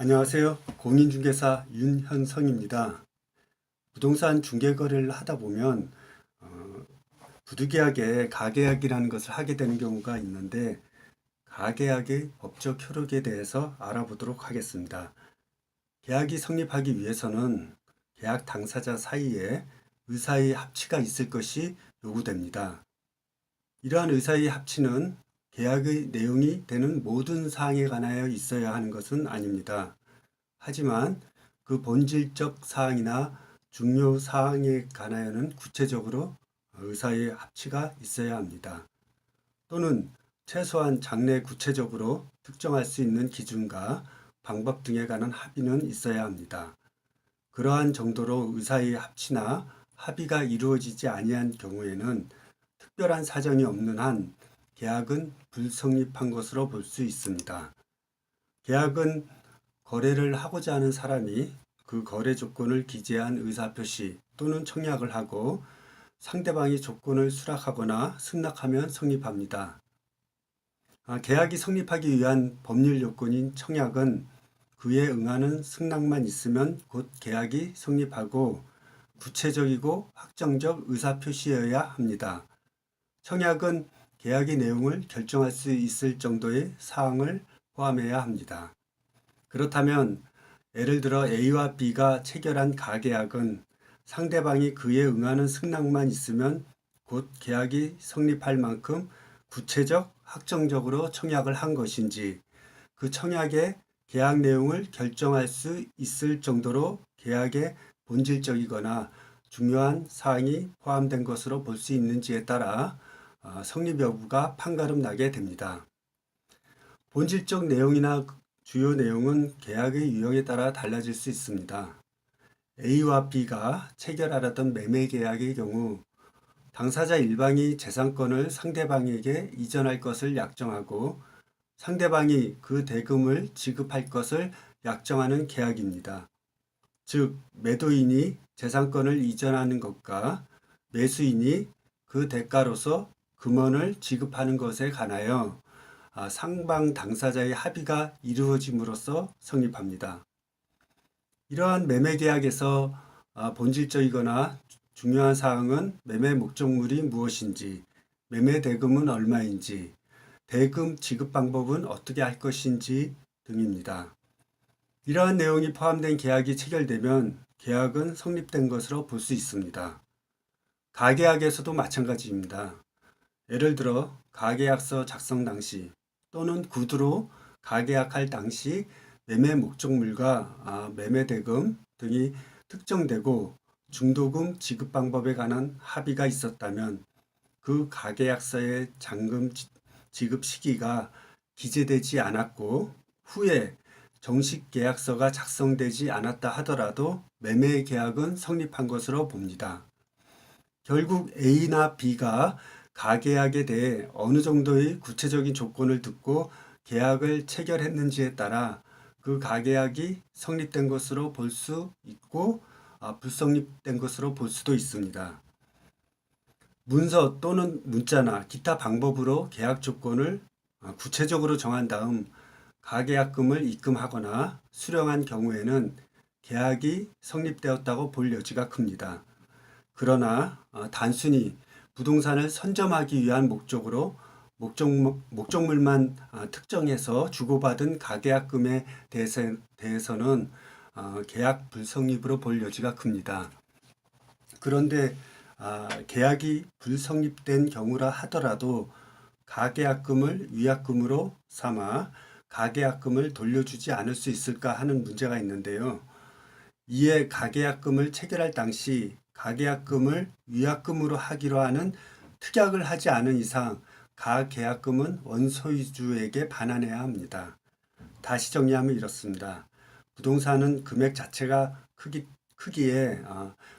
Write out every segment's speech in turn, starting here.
안녕하세요. 공인중개사 윤현성입니다. 부동산 중개거래를 하다 보면 부득이하게 가계약이라는 것을 하게 되는 경우가 있는데 가계약의 법적 효력에 대해서 알아보도록 하겠습니다. 계약이 성립하기 위해서는 계약 당사자 사이에 의사의 합치가 있을 것이 요구됩니다. 이러한 의사의 합치는 계약의 내용이 되는 모든 사항에 관하여 있어야 하는 것은 아닙니다. 하지만 그 본질적 사항이나 중요 사항에 관하여는 구체적으로 의사의 합치가 있어야 합니다. 또는 최소한 장래 구체적으로 특정할 수 있는 기준과 방법 등에 관한 합의는 있어야 합니다. 그러한 정도로 의사의 합치나 합의가 이루어지지 아니한 경우에는 특별한 사정이 없는 한 계약은 불성립한 것으로 볼 수 있습니다. 계약은 거래를 하고자 하는 사람이 그 거래 조건을 기재한 의사표시 또는 청약을 하고 상대방이 조건을 수락하거나 승낙하면 성립합니다. 계약이 성립하기 위한 법률 요건인 청약은 그에 응하는 승낙만 있으면 곧 계약이 성립하고 구체적이고 확정적 의사표시여야 합니다. 청약은 계약의 내용을 결정할 수 있을 정도의 사항을 포함해야 합니다. 그렇다면 예를 들어 A와 B가 체결한 가계약은 상대방이 그에 응하는 승낙만 있으면 곧 계약이 성립할 만큼 구체적, 확정적으로 청약을 한 것인지, 그 청약의 계약 내용을 결정할 수 있을 정도로 계약의 본질적이거나 중요한 사항이 포함된 것으로 볼 수 있는지에 따라 성립 여부가 판가름 나게 됩니다. 본질적 내용이나 주요 내용은 계약의 유형에 따라 달라질 수 있습니다. A와 B가 체결하려던 매매 계약의 경우 당사자 일방이 재산권을 상대방에게 이전할 것을 약정하고 상대방이 그 대금을 지급할 것을 약정하는 계약입니다. 즉, 매도인이 재산권을 이전하는 것과 매수인이 그 대가로서 금원을 지급하는 것에 관하여 상방 당사자의 합의가 이루어짐으로써 성립합니다. 이러한 매매 계약에서 본질적이거나 중요한 사항은 매매 목적물이 무엇인지, 매매 대금은 얼마인지, 대금 지급 방법은 어떻게 할 것인지 등입니다. 이러한 내용이 포함된 계약이 체결되면 계약은 성립된 것으로 볼 수 있습니다. 가계약에서도 마찬가지입니다. 예를 들어 가계약서 작성 당시 또는 구두로 가계약할 당시 매매 목적물과 매매 대금 등이 특정되고 중도금 지급 방법에 관한 합의가 있었다면 그 가계약서의 잔금 지급 시기가 기재되지 않았고 후에 정식 계약서가 작성되지 않았다 하더라도 매매 계약은 성립한 것으로 봅니다. 결국 A나 B가 가계약에 대해 어느 정도의 구체적인 조건을 듣고 계약을 체결했는지에 따라 그 가계약이 성립된 것으로 볼 수 있고 불성립된 것으로 볼 수도 있습니다. 문서 또는 문자나 기타 방법으로 계약 조건을 구체적으로 정한 다음 가계약금을 입금하거나 수령한 경우에는 계약이 성립되었다고 볼 여지가 큽니다. 그러나 단순히 부동산을 선점하기 위한 목적으로 목적물만 특정해서 주고받은 가계약금에 대해서는 계약 불성립으로 볼 여지가 큽니다. 그런데 계약이 불성립된 경우라 하더라도 가계약금을 위약금으로 삼아 가계약금을 돌려주지 않을 수 있을까 하는 문제가 있는데요. 이에 가계약금을 체결할 당시 가계약금을 위약금으로 하기로 하는 특약을 하지 않은 이상 가계약금은 원소유주에게 반환해야 합니다. 다시 정리하면 이렇습니다. 부동산은 금액 자체가 크기에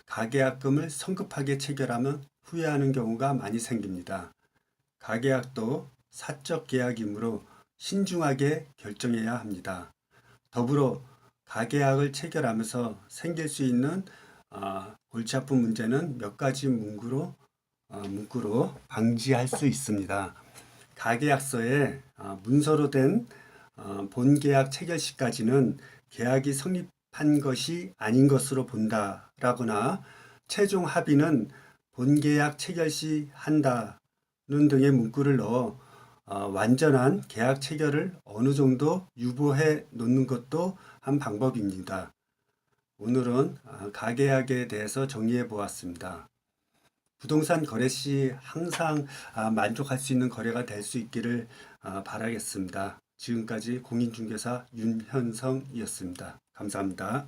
가계약금을 성급하게 체결하면 후회하는 경우가 많이 생깁니다. 가계약도 사적 계약이므로 신중하게 결정해야 합니다. 더불어 가계약을 체결하면서 생길 수 있는 골치 아픈 문제는 몇 가지 문구로 방지할 수 있습니다. 가계약서에 문서로 된 본계약 체결 시까지는 계약이 성립한 것이 아닌 것으로 본다라거나 최종 합의는 본계약 체결 시 한다는 등의 문구를 넣어 완전한 계약 체결을 어느 정도 유보해 놓는 것도 한 방법입니다. 오늘은 가계약에 대해서 정리해 보았습니다. 부동산 거래 시 항상 만족할 수 있는 거래가 될 수 있기를 바라겠습니다. 지금까지 공인중개사 윤현성이었습니다. 감사합니다.